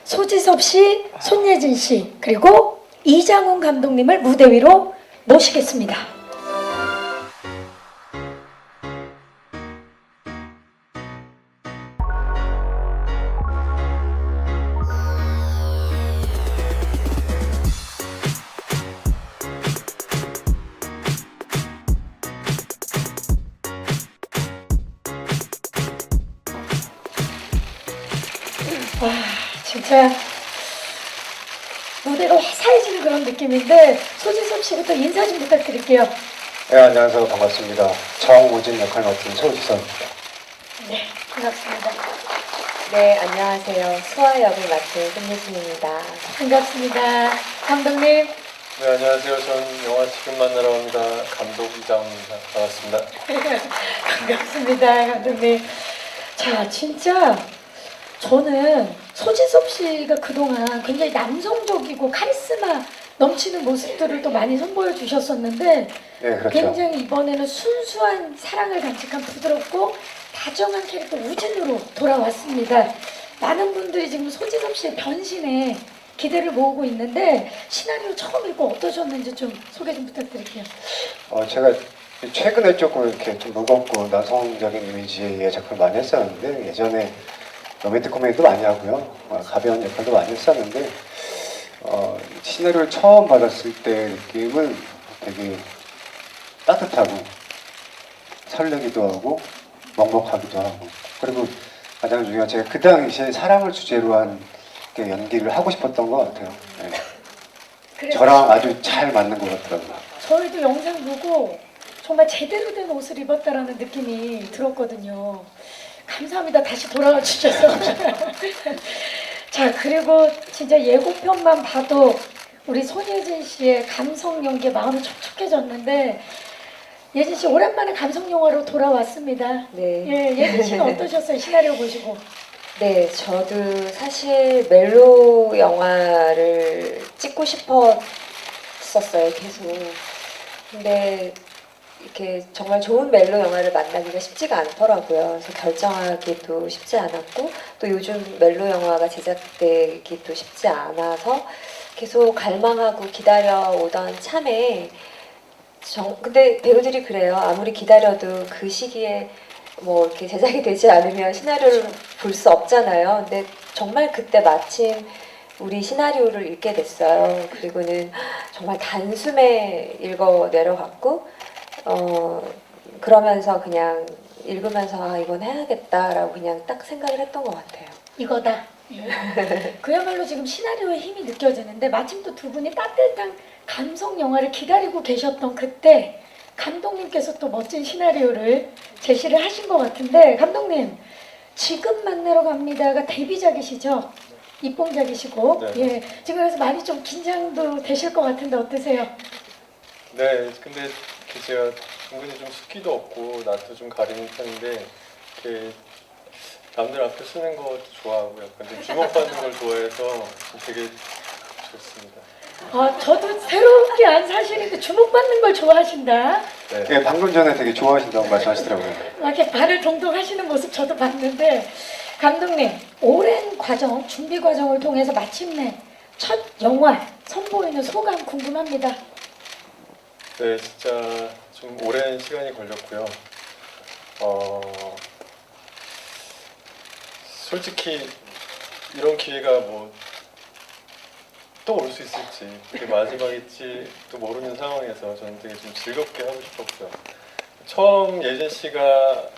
소지섭 씨, 손예진 씨, 그리고 이장훈 감독님을 무대 위로 모시겠습니다. 와, 진짜 무대가 화사해지는 그런 느낌인데 소지섭 씨부터 인사 좀 부탁드릴게요. 네, 안녕하세요. 반갑습니다. 정우진 역할 맡은 소지섭입니다. 네, 반갑습니다. 네, 안녕하세요. 수아 역을 맡은 손예진입니다. 반갑습니다. 감독님. 네, 안녕하세요. 전 영화 지금 만나러 갑니다. 감독 이장훈입니다. 반갑습니다. 반갑습니다, 감독님. 자, 진짜 저는 소지섭 씨가 그동안 굉장히 남성적이고 카리스마 넘치는 모습들을 또 많이 선보여 주셨었는데 네, 그렇죠. 굉장히 이번에는 순수한 사랑을 간직한 부드럽고 다정한 캐릭터 우진으로 돌아왔습니다. 많은 분들이 지금 소지섭 씨의 변신에 기대를 모으고 있는데 시나리오 처음 읽고 어떠셨는지 좀 소개 좀 부탁드릴게요. 제가 최근에 조금 이렇게 좀 무겁고 남성적인 이미지의 작품을 많이 했었는데 예전에 로맨틱 코미디도 많이 하고요. 가벼운 역할도 많이 했었는데 시나리오를 처음 받았을 때 느낌은 되게 따뜻하고 설레기도 하고 먹먹하기도 하고 그리고 가장 중요한 제가 그 당시에 사랑을 주제로 한 연기를 하고 싶었던 것 같아요. 네. 그래서 저랑 아주 잘 맞는 것 같더라고요. 저희도 영상 보고 정말 제대로 된 옷을 입었다라는 느낌이 들었거든요. 감사합니다. 다시 돌아와 주셔서. 자, 그리고 진짜 예고편만 봐도 우리 손예진 씨의 감성 연기에 마음이 촉촉해졌는데 예진 씨 오랜만에 감성 영화로 돌아왔습니다. 네. 예, 예진 씨는 어떠셨어요? 시나리오 보시고. 네, 저도 사실 멜로 영화를 찍고 싶었었어요, 계속. 근데 이렇게 정말 좋은 멜로 영화를 만나기가 쉽지가 않더라고요. 그래서 결정하기도 쉽지 않았고 또 요즘 멜로 영화가 제작되기도 쉽지 않아서 계속 갈망하고 기다려오던 참에 근데 배우들이 그래요. 아무리 기다려도 그 시기에 뭐 이렇게 제작이 되지 않으면 시나리오를 볼 수 없잖아요. 근데 정말 그때 마침 우리 시나리오를 읽게 됐어요. 그리고는 정말 단숨에 읽어 내려갔고 그러면서 그냥 읽으면서 아, 이건 해야겠다라고 그냥 딱 생각을 했던 것 같아요. 이거다. 그야말로 지금 시나리오의 힘이 느껴지는데 마침 또 두 분이 따뜻한 감성 영화를 기다리고 계셨던 그때 감독님께서 또 멋진 시나리오를 제시를 하신 것 같은데 감독님 지금 만나러 갑니다가 데뷔작이시죠? 입봉작이시고 네. 예, 지금 그래서 많이 좀 긴장도 되실 것 같은데 어떠세요? 네, 근데 제가 은근히 좀 습기도 없고 낯도 좀 가리는 편인데 이렇게 남들 앞에 서는 것도 좋아하고 약간 좀 주목받는 걸 좋아해서 되게 좋습니다. 아, 저도 새롭게 안 사실인데 주목받는 걸 좋아하신다. 네. 네, 방금 전에 되게 좋아하신다고 말씀하시더라고요. 이렇게 발을 동동 하시는 모습 저도 봤는데 감독님 오랜 과정, 준비 과정을 통해서 마침내 첫 영화 선보이는 소감 궁금합니다. 네, 진짜 좀 오랜 시간이 걸렸고요. 솔직히 이런 기회가 뭐 또 올 수 있을지 그게 마지막일지 또 모르는 상황에서 저는 되게 좀 즐겁게 하고 싶었고요. 처음 예진 씨가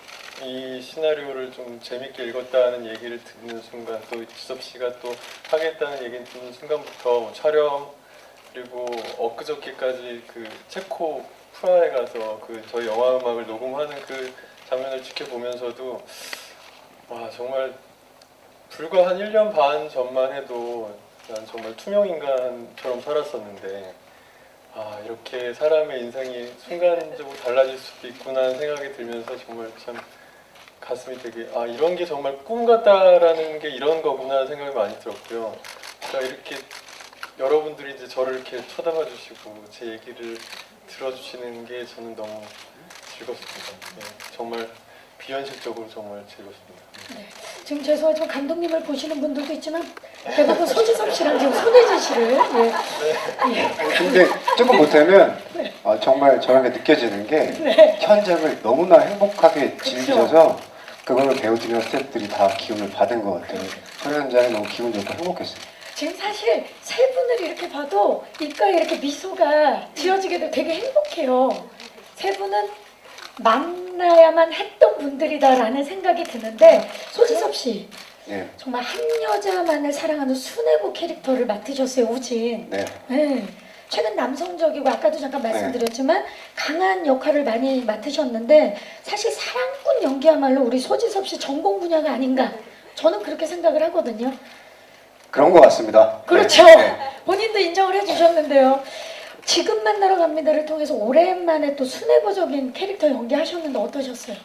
이 시나리오를 좀 재밌게 읽었다는 얘기를 듣는 순간 또 지섭 씨가 또 하겠다는 얘기를 듣는 순간부터 촬영 그리고 엊그저께까지 그 체코 프라하에 가서 그 저희 영화 음악을 녹음하는 그 장면을 지켜보면서도 와 정말 불과 한 1년 반 전만 해도 난 정말 투명인간처럼 살았었는데 아 이렇게 사람의 인생이 순간적으로 달라질 수도 있구나 하는 생각이 들면서 정말 참 가슴이 되게 아 이런 게 정말 꿈 같다라는 게 이런 거구나 생각이 많이 들었고요. 그러니까 이렇게 여러분들이 이제 저를 이렇게 쳐다봐 주시고 제 얘기를 들어주시는 게 저는 너무 즐겁습니다. 네, 정말 비현실적으로 정말 즐겁습니다. 지금 죄송하지만 감독님을 보시는 분들도 있지만 대부분 소지섭 씨랑 지금 손예진 씨를 근데 조금 못하면 정말 저런 게 느껴지는 게 네. 현장을 너무나 행복하게 즐기셔서 그거를 배우들이나 스태프들이 다 기운을 받은 것 같아요. 저 현장이 너무 기분 좋고 행복했어요. 지금 사실 세 분을 이렇게 봐도 입가에 이렇게 미소가 지어지게 되고 되게 행복해요. 세 분은 만나야만 했던 분들이다라는 생각이 드는데 소지섭 씨 네, 정말 한 여자만을 사랑하는 수뇌부 캐릭터를 맡으셨어요, 우진. 네. 네. 최근 남성적이고 아까도 잠깐 말씀드렸지만 강한 역할을 많이 맡으셨는데 사실 사랑꾼 연기야말로 우리 소지섭 씨 전공 분야가 아닌가 저는 그렇게 생각을 하거든요. 그런 것 같습니다. 그렇죠. 네. 본인도 인정을 해주셨는데요. 지금 만나러 갑니다를 통해서 오랜만에 또 수뇌부적인 캐릭터 연기하셨는데 어떠셨어요?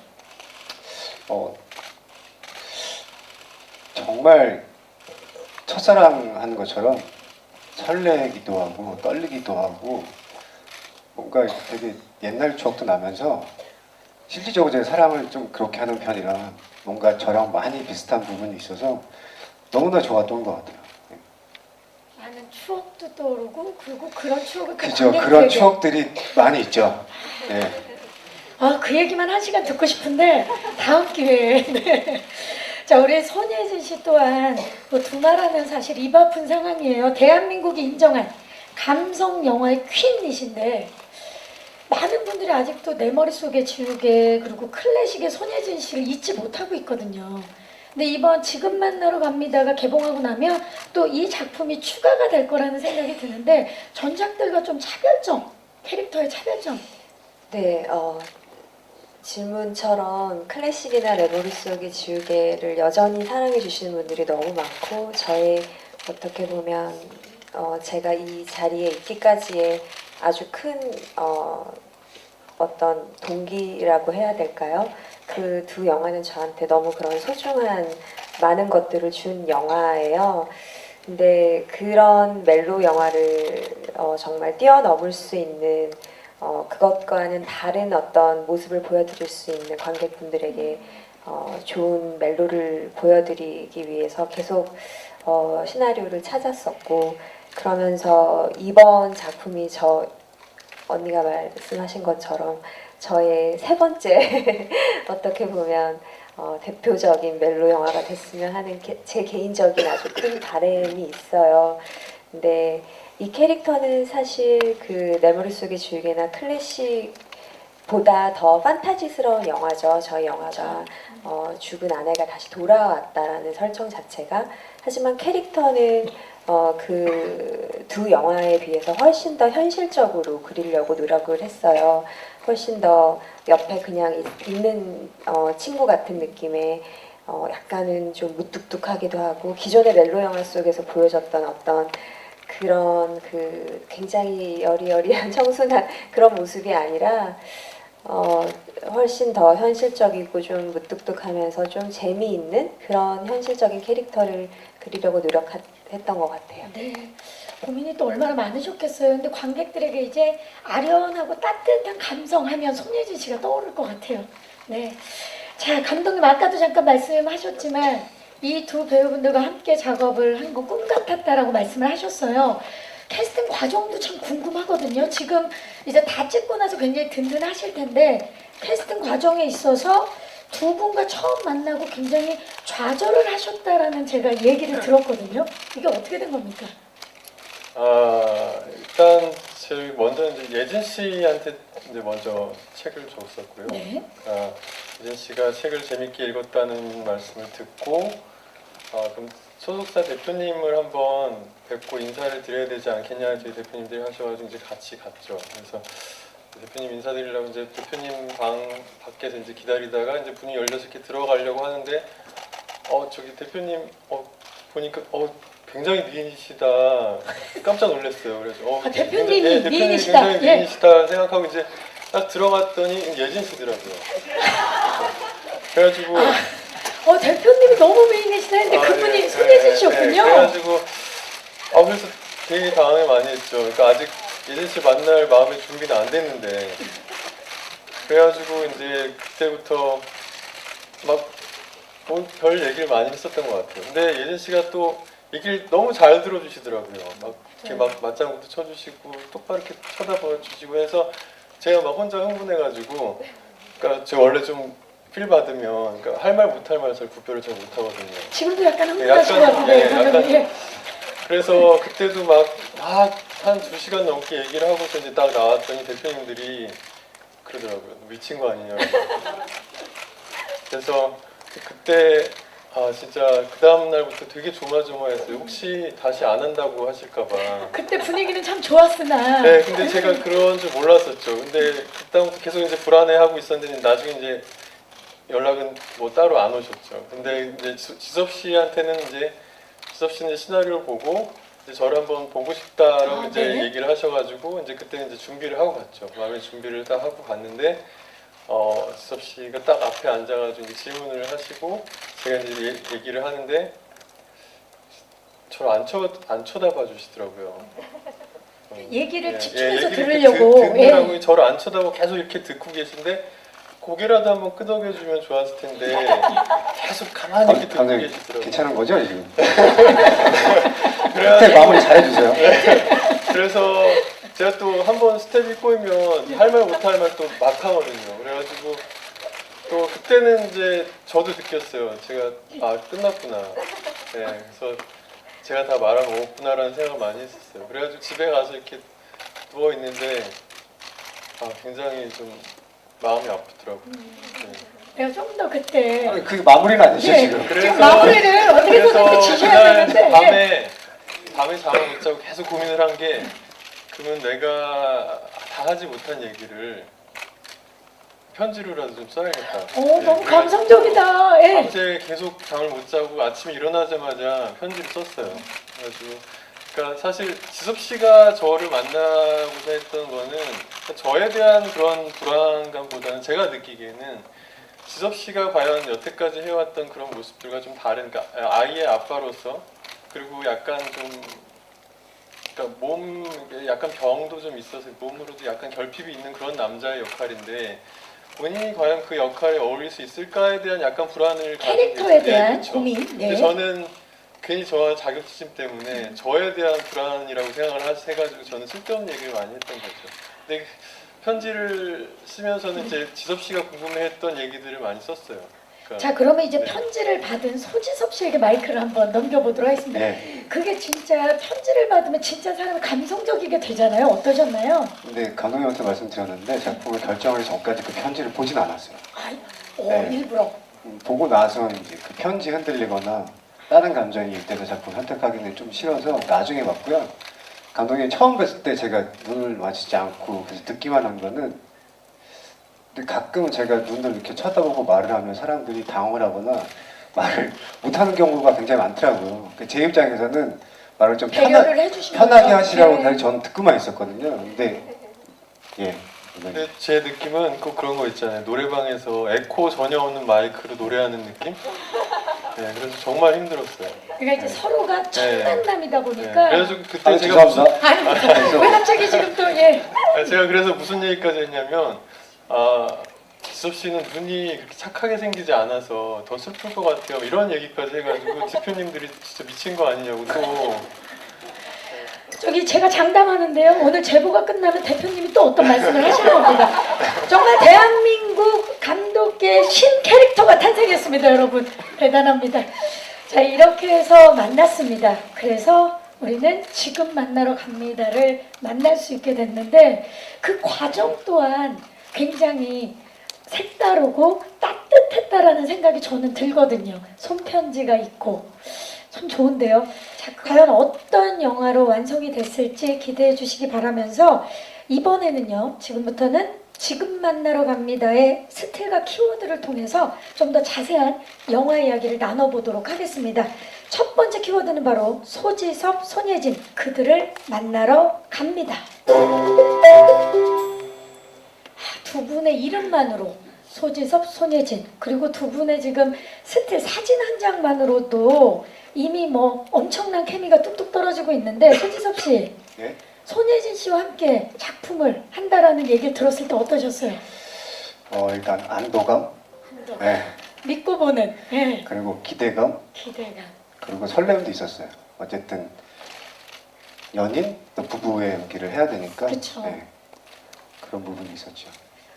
정말 첫사랑한 것처럼 설레기도 하고 떨리기도 하고 뭔가 되게 옛날 추억도 나면서 실질적으로 제가 사랑을 좀 그렇게 하는 편이라 뭔가 저랑 많이 비슷한 부분이 있어서 너무나 좋았던 것 같아요. 많은 추억도 떠오르고 그리고 그런 추억을 또 그죠? 그런 관객들에게 추억들이 많이 있죠. 네. 그 얘기만 한 시간 듣고 싶은데 다음 기회에 네. 자 우리 손예진 씨 또한 뭐 두말하면 사실 입 아픈 상황이에요. 대한민국이 인정한 감성 영화의 퀸이신데 많은 분들이 아직도 내 머릿속에 지우개 그리고 클래식의 손예진 씨를 잊지 못하고 있거든요. 근데 이번 지금 만나러 갑니다가 개봉하고 나면 또 이 작품이 추가가 될 거라는 생각이 드는데 전작들과 좀 차별점, 캐릭터의 차별점. 네, 질문처럼 클래식이나 레보리 속의 지우개를 여전히 사랑해 주시는 분들이 너무 많고 저의 어떻게 보면 제가 이 자리에 있기까지의 아주 큰 어떤 동기라고 해야 될까요? 그 두 영화는 저한테 너무 그런 소중한 많은 것들을 준 영화예요. 근데 그런 멜로 영화를 정말 뛰어넘을 수 있는 그것과는 다른 어떤 모습을 보여드릴 수 있는 관객분들에게 좋은 멜로를 보여드리기 위해서 계속 시나리오를 찾았었고 그러면서 이번 작품이 언니가 말씀하신 것처럼 저의 세 번째 어떻게 보면 대표적인 멜로 영화가 됐으면 하는 제 개인적인 아주 큰 바람이 있어요. 근데 이 캐릭터는 사실 그 내 머릿속의 지우개나 클래식보다 더 판타지스러운 영화죠. 저희 영화가 죽은 아내가 다시 돌아왔다라는 설정 자체가 하지만 캐릭터는 그 두 영화에 비해서 훨씬 더 현실적으로 그리려고 노력을 했어요. 훨씬 더 옆에 그냥 있는 친구 같은 느낌의 약간은 좀 무뚝뚝하기도 하고 기존의 멜로 영화 속에서 보여줬던 어떤 그런 그 굉장히 여리여리한 청순한 그런 모습이 아니라 훨씬 더 현실적이고 좀 무뚝뚝하면서 좀 재미있는 그런 현실적인 캐릭터를 그리려고 노력했던 것 같아요. 네. 고민이 또 얼마나 많으셨겠어요. 근데 관객들에게 이제 아련하고 따뜻한 감성하면 손예진 씨가 떠오를 것 같아요. 네. 자, 감독님 아까도 잠깐 말씀하셨지만 이 두 배우분들과 함께 작업을 한 거 꿈 같았다라고 말씀을 하셨어요. 캐스팅 과정도 참 궁금하거든요. 지금 이제 다 찍고 나서 굉장히 든든하실 텐데 캐스팅 과정에 있어서 두 분과 처음 만나고 굉장히 좌절을 하셨다라는 제가 얘기를 들었거든요. 이게 어떻게 된 겁니까? 일단 제일 먼저 이제 예진 씨한테 이제 먼저 책을 줬었고요. 네. 예진 씨가 책을 재밌게 읽었다는 말씀을 듣고 그럼 소속사 대표님을 한번 뵙고 인사를 드려야 되지 않겠냐 저희 대표님들이 하셔가지고 이제 같이 갔죠. 그래서 대표님 인사드리려고 이제 대표님 방 밖에서 이제 기다리다가 이제 문이 열려서 이렇게 들어가려고 하는데 저기 대표님 보니까 굉장히 미인이시다 깜짝 놀랐어요. 그래서 대표님이 대표님 미인이시다. 굉장히 미인이시다 생각하고 이제 딱 들어갔더니 예진 씨더라고요. 그래가지고 대표님이 너무 미인이시다 했는데 그분이 손예진 씨였군요. 그래가지고 그래서 되게 당황을 많이 했죠. 그러니까 아직 예진 씨 만날 마음의 준비는 안 됐는데 그래가지고 이제 그때부터 막 별 얘기를 많이 했었던 것 같아요. 근데 예진 씨가 또 얘기를 너무 잘 들어주시더라고요. 막 이렇게 막 맞장구도 쳐주시고 똑바로 이렇게 쳐다봐 주시고 해서 제가 막 혼자 흥분해가지고, 그러니까 제가 원래 좀 필 받으면 그러니까 할 말 못할 말 잘 구별을 잘 못하거든요. 지금도 약간 네, 흥분하신 것 같은데 네, 방금 약간 예. 그래서 그때도 막 한 2시간 넘게 얘기를 하고서 이제 딱 나왔더니 대표님들이 그러더라고요. 미친 거 아니냐고. 그래서 그때 진짜 그 다음 날부터 되게 조마조마했어요. 혹시 다시 안 한다고 하실까봐. 그때 분위기는 참 좋았으나 네, 근데 제가 그런 줄 몰랐었죠. 근데 그다음부터 계속 이제 불안해하고 있었는데 나중에 이제 연락은 뭐 따로 안 오셨죠. 근데 이제 지섭 씨한테는 이제 지섭 씨는 시나리오를 보고 이제 저를 한번 보고 싶다라고 이제 네. 얘기를 하셔가지고 이제 그때 이제 준비를 하고 갔죠. 마음의 준비를 딱 하고 갔는데 지섭 씨가 딱 앞에 앉아가지고 이제 질문을 하시고 제가 이제 얘기를 하는데 저를 안 쳐다봐 주시더라고요. 얘기를 예, 집중해서 얘기를 들으려고 듣느라고 저를 안 쳐다보고 계속 이렇게 듣고 계신데 고개라도 한번 끄덕여주면 좋았을 텐데 계속 가만히 이렇게 듣고 감독님 계시더라고요. 괜찮은 거죠 지금? 그래가지고 끝에 마무리 잘해주세요. 그래서 제가 또 한 번 스텝이 꼬이면 할 말 못할 말 또 막 하거든요. 그래가지고 또 그때는 이제 저도 느꼈어요. 제가 끝났구나. 네, 그래서 제가 다 말하면 없구나라는 생각을 많이 했었어요. 그래가지고 집에 가서 이렇게 누워 있는데 굉장히 좀 마음이 아프더라고요. 네. 내가 좀 더 그때 아니, 그 마무리는 아니죠 예, 지금. 지금 마무리를 어떻게든 그래서 이렇게 지셔야 그날 되는데 밤에 잠을 못 자고 계속 고민을 한 게 그러면 내가 다 하지 못한 얘기를 편지로라도 좀 써야겠다. 너무 감성적이다. 예. 밤새 계속 잠을 못 자고 아침에 일어나자마자 편지를 썼어요. 그래가지고 그러니까 사실 지섭 씨가 저를 만나고자 했던 거는 저에 대한 그런 불안감보다는 제가 느끼기에는 지섭 씨가 과연 여태까지 해왔던 그런 모습들과 좀 다른, 그러니까 아이의 아빠로서 그리고 약간 좀 그러니까 몸 약간 병도 좀 있어서 몸으로도 약간 결핍이 있는 그런 남자의 역할인데 본인이 과연 그 역할에 어울릴 수 있을까에 대한 약간 불안을 가지고 캐릭터에 있어요. 대한 그렇죠. 고민. 근데 네. 저는 괜히 저와 자격지심 때문에 저에 대한 불안이라고 생각을 해가지고 저는 쓸데없는 얘기를 많이 했던 거죠. 근데 편지를 쓰면서는 이제 지섭 씨가 궁금해했던 얘기들을 많이 썼어요. 그러니까 자 그러면 이제 네. 편지를 받은 소지섭 씨에게 마이크를 한번 넘겨보도록 하겠습니다. 네. 그게 진짜 편지를 받으면 진짜 사람이 감성적이게 되잖아요. 어떠셨나요? 근데 감독님한테 말씀드렸는데 작품을 결정하기 전까지 그 편지를 보진 않았어요. 네. 네. 일부러. 보고 나서 이제 그 편지 흔들리거나 다른 감정이 이때도 작품 선택하기는 좀 싫어서 나중에 봤고요. 감독님 처음 뵀을 때 제가 눈을 마주치지 않고 그래서 듣기만 한 거는 근데 가끔 제가 눈을 이렇게 쳐다보고 말을 하면 사람들이 당황을 하거나 말을 못하는 경우가 굉장히 많더라고요. 제 입장에서는 말을 좀 배려를 해주신 편하게 거죠? 하시라고 네. 그냥 저는 듣고만 있었거든요. 근데 예. 근데 제 느낌은 꼭 그런 거 있잖아요. 노래방에서 에코 전혀 없는 마이크로 노래하는 느낌? 네, 그래서 정말 힘들었어요. 그러니까 이제 서로가 첫 네. 만남이다 네, 보니까 그래서 그때 아, 제가 죄송합니다. 아니 왜 갑자기 지금 또 예. 제가 그래서 무슨 얘기까지 했냐면 지섭 씨는 눈이 그렇게 착하게 생기지 않아서 더 슬플 것 같아요. 이런 얘기까지 해가지고 대표님들이 진짜 미친 거 아니냐고 또 저기 제가 장담하는데요. 오늘 제보가 끝나면 대표님이 또 어떤 말씀을 하실 겁니다. 정말 대한민국 감독계 신 캐릭터가 탄생했습니다, 여러분. 대단합니다. 자, 이렇게 해서 만났습니다. 그래서 우리는 지금 만나러 갑니다를 만날 수 있게 됐는데 그 과정 또한 굉장히 색다르고 따뜻했다라는 생각이 저는 들거든요. 손편지가 있고 참 좋은데요. 자, 과연 어떤 영화로 완성이 됐을지 기대해 주시기 바라면서 이번에는요. 지금부터는 지금 만나러 갑니다의 스틸과 키워드를 통해서 좀 더 자세한 영화 이야기를 나눠보도록 하겠습니다. 첫 번째 키워드는 바로 소지섭, 손예진 그들을 만나러 갑니다. 두 분의 이름만으로 소지섭, 손예진 그리고 두 분의 지금 스틸 사진 한 장만으로도 이미 뭐 엄청난 케미가 뚝뚝 떨어지고 있는데 소지섭 씨, 예? 손예진 씨와 함께 작품을 한다라는 얘기를 들었을 때 어떠셨어요? 일단 안도감, 네. 믿고 보는 그리고 기대감, 기대감. 그리고 설렘도 있었어요. 어쨌든 연인 또 부부의 연기를 해야 되니까 그쵸. 네, 그런 부분이 있었죠.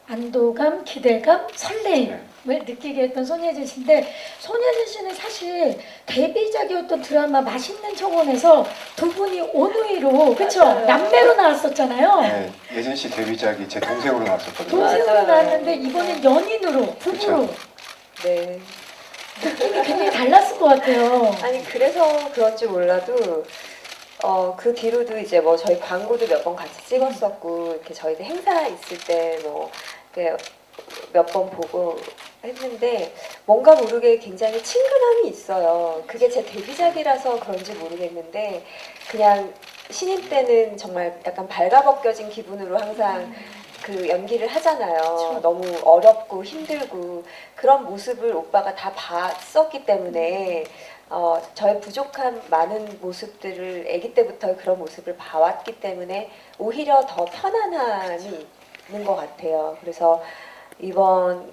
안도감, 기대감, 설레임을 느끼게 했던 손예진 씨인데 손예진 씨는 사실 데뷔작이었던 드라마 맛있는 청혼에서 두 분이 온우이로 그쵸? 맞아요. 남매로 나왔었잖아요. 네, 예진 씨 데뷔작이 제 동생으로 나왔었거든요. 동생으로 맞아요. 나왔는데 이번엔 연인으로 부부로 그쵸. 네. 느낌이 굉장히 달랐을 것 같아요. 아니 그래서 그런지 몰라도 그 뒤로도 이제 뭐 저희 광고도 몇 번 같이 찍었었고 이렇게 저희들 행사 있을 때 뭐 몇 번 보고 했는데 뭔가 모르게 굉장히 친근함이 있어요. 그게 제 데뷔작이라서 그런지 모르겠는데 그냥 신인 때는 정말 약간 발가벗겨진 기분으로 항상 그 연기를 하잖아요. 그쵸. 너무 어렵고 힘들고 그런 모습을 오빠가 다 봤었기 때문에 저의 부족한 많은 모습들을 아기 때부터 그런 모습을 봐왔기 때문에 오히려 더 편안함이 있는 것 같아요. 그래서 이번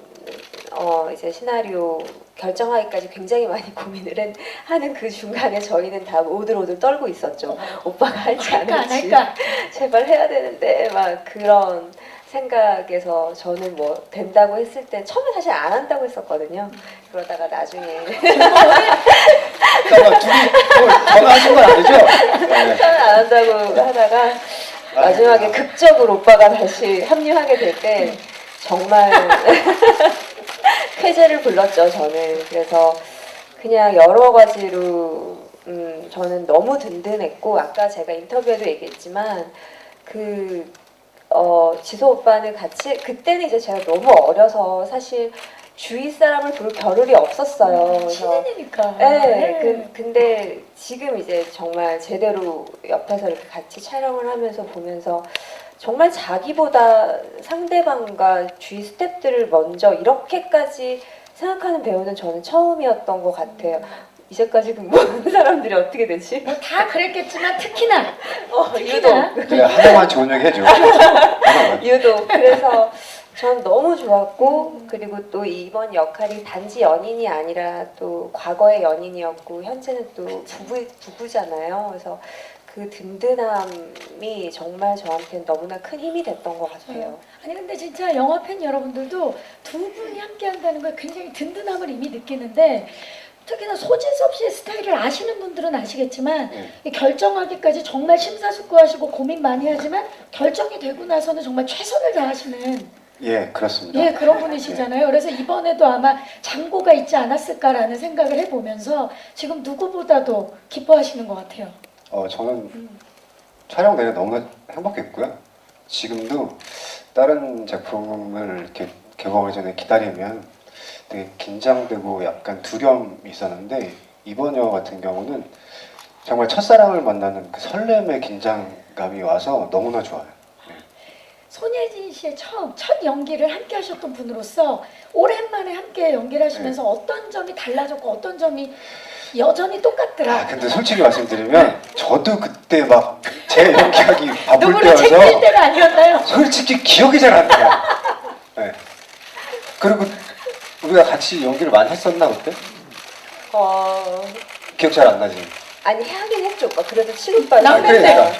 이제 시나리오 결정하기까지 굉장히 많이 고민을 하는 그 중간에 저희는 다 오들오들 떨고 있었죠. 오빠가 할지 안 할까 안 할지 할까? 제발 해야 되는데 막 그런 생각에서 저는 뭐 된다고 했을 때 처음에 사실 안 한다고 했었거든요. 그러다가 나중에 잠깐만 둘이 뭐 전화하신 건 아니죠? 네. 처음에 안 한다고 하다가 마지막에 극적으로 오빠가 다시 합류하게 될 때 정말 쾌재를 불렀죠. 저는 그래서 그냥 여러 가지로 저는 너무 든든했고 아까 제가 인터뷰에도 얘기했지만 지소 오빠는 같이 그때는 이제 제가 너무 어려서 사실 주위 사람을 볼 겨를이 없었어요. 그래서 신인이니까. 네, 근데 지금 이제 정말 제대로 옆에서 이렇게 같이 촬영을 하면서 보면서 정말 자기보다 상대방과 주위 스태프들을 먼저 이렇게까지 생각하는 배우는 저는 처음이었던 것 같아요. 이제까지 근무하는 사람들이 어떻게 되지? 뭐다 그랬겠지만 특히나 유독 내가 하나만 좋은 얘기 해줘. 하나만. 유독 그래서 전 너무 좋았고 그리고 또 이번 역할이 단지 연인이 아니라 또 과거의 연인이었고 현재는 또 부부잖아요. 그래서 그 든든함이 정말 저한테는 너무나 큰 힘이 됐던 것 같아요. 아니 근데 진짜 영화 팬 여러분들도 두 분이 함께 한다는 걸 굉장히 든든함을 이미 느끼는데 특히나 소진섭 씨의 스타일을 아시는 분들은 아시겠지만 이 결정하기까지 정말 심사숙고하시고 고민 많이 하지만 결정이 되고 나서는 정말 최선을 다하시는 예, 그렇습니다. 예 그런 분이시잖아요. 그래서 이번에도 아마 장고가 있지 않았을까라는 생각을 해보면서 지금 누구보다도 기뻐하시는 것 같아요. 저는 촬영 내내 너무 행복했고요. 지금도 다른 작품을 이렇게 개봉하기 전에 기다리면 되게 긴장되고 약간 두려움이 있었는데 이번 영화 같은 경우는 정말 첫사랑을 만나는 그 설렘의 긴장감이 와서 너무나 좋아요. 손예진 씨의 첫 연기를 함께 하셨던 분으로서 오랜만에 함께 연기를 하시면서 어떤 점이 달라졌고 어떤 점이 여전히 똑같더라. 근데 솔직히 말씀드리면 저도 그때 막 제 연기하기 바쁠 누구를 챙길 때여서 때가 아니었나요? 솔직히 기억이 잘 안 나요. 네. 그리고 우리가 같이 연기를 많이 했었나 그때? 기억 잘 안 나지? 아니 하긴 했죠 오빠. 그래도 친오빠 남매인데요.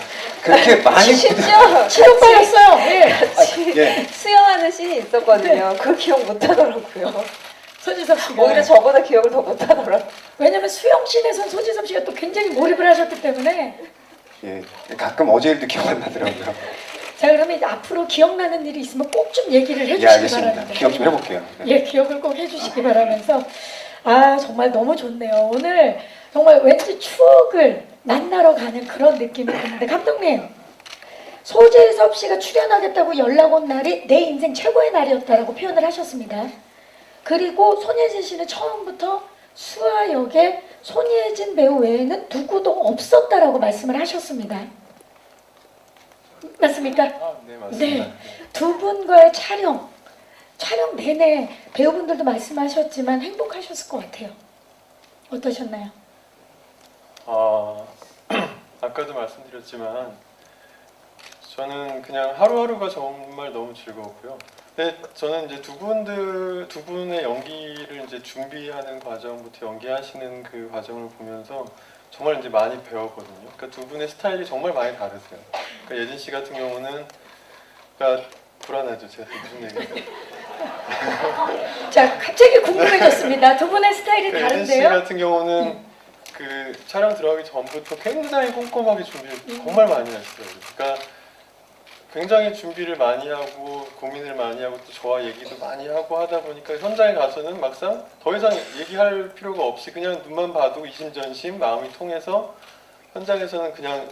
그렇게 많이 심지어 친오빠였어요. 예. 같이 예. 수영하는 씬이 있었거든요. 그 기억 못 하더라고요. 손지섭 씨가 오히려 저보다 기억을 더 못 하더라고요. 왜냐면 수영씬에선 손지섭 씨가 또 굉장히 몰입을 하셨기 때문에 예, 가끔 어제 일도 기억 안 나더라고요. 자 그러면 이제 앞으로 기억나는 일이 있으면 꼭 좀 얘기를 예, 해주시기 알겠습니다. 바랍니다. 기억 좀 해볼게요. 네. 예, 기억을 꼭 해주시기 바라면서 정말 너무 좋네요. 오늘 정말 왠지 추억을 만나러 가는 그런 느낌이 드는데 감독님 소재섭 씨가 출연하겠다고 연락 온 날이 내 인생 최고의 날이었다라고 표현을 하셨습니다. 그리고 손예진 씨는 처음부터 수아 역에 손예진 배우 외에는 누구도 없었다라고 말씀을 하셨습니다. 맞습니까? 네, 맞습니다. 네. 두 분과의 촬영 내내 배우분들도 말씀하셨지만 행복하셨을 것 같아요. 어떠셨나요? 아까도 말씀드렸지만 저는 그냥 하루하루가 정말 너무 즐거웠고요. 근데 저는 이제 두 분의 연기를 이제 준비하는 과정부터 연기하시는 그 과정을 보면서 정말 이제 많이 배웠거든요. 그러니까 두 분의 스타일이 정말 많이 다르세요. 그러니까 예진 씨 같은 경우는 그러니까 불안하죠. 제가 무슨 얘기예요? 자, 갑자기 궁금해졌습니다. 두 분의 스타일이 그러니까 예진 씨 다른데요? 같은 경우는 그 촬영 들어가기 전부터 굉장히 꼼꼼하게 준비를 정말 많이 했어요. 그러니까 굉장히 준비를 많이 하고 고민을 많이 하고 또 저와 얘기도 많이 하고 하다 보니까 현장에 가서는 막상 더 이상 얘기할 필요가 없이 그냥 눈만 봐도 이심전심 마음이 통해서 현장에서는 그냥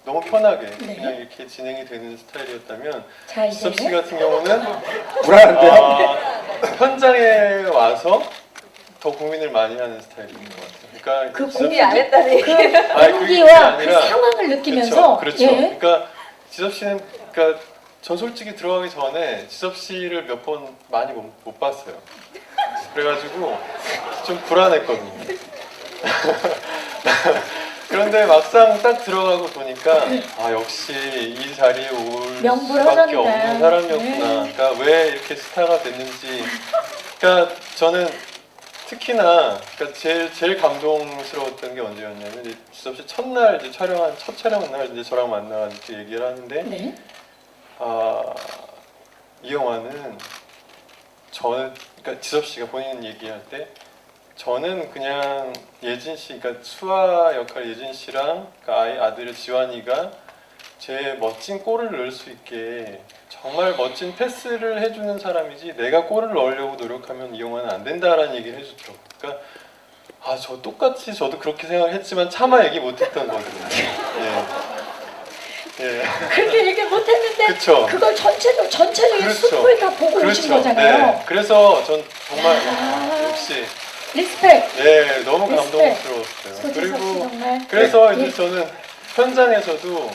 너무 편하게 네. 그냥 이렇게 진행이 되는 스타일이었다면 자, 이제 지섭 씨 같은 경우는 불안한데요? 현장에 와서 더 고민을 많이 하는 스타일인 것 같아요. 그러니까 그 지섭 준비 안 했다는 얘기. 아니, 그게 공기와 그 아니라- 상황을 느끼면서 그렇죠. 예. 그러니까 지섭 씨는 그러니까 저 솔직히 들어가기 전에 지섭 씨를 몇 번 많이 못 봤어요. 그래가지고 좀 불안했거든요. 그런데 막상 딱 들어가고 보니까 아 역시 이 자리에 올 명불허전이다. 수밖에 없는 사람이었구나. 네. 그러니까 왜 이렇게 스타가 됐는지. 그러니까 저는 특히나 그러니까 제일 감동스러웠던 게 언제였냐면 이제 지섭 씨 첫날 이제 촬영한 첫 촬영 날 이제 저랑 만나가지고 얘기를 하는데 네. 이 영화는 그러니까 지섭 씨가 본인 얘기할 때 저는 그냥 예진 씨, 그러니까 수아 역할 예진 씨랑 그러니까 아들의 지환이가 제 멋진 골을 넣을 수 있게 정말 멋진 패스를 해주는 사람이지 내가 골을 넣으려고 노력하면 이 영화는 안 된다라는 얘기를 해주더라고요. 그러니까 저 똑같이 저도 그렇게 생각을 했지만 차마 얘기 못했던 거거든요. 예. 그렇게 얘기 못했는데 그쵸. 그걸 전체적인 그렇죠. 숲을 다 보고 오신 거잖아요. 네. 그래서 전 정말 역시 리스펙. 너무 리스펙. 감동스러웠어요. 소지섭 씨 그리고 정말. 그래서 예. 이제 저는 현장에서도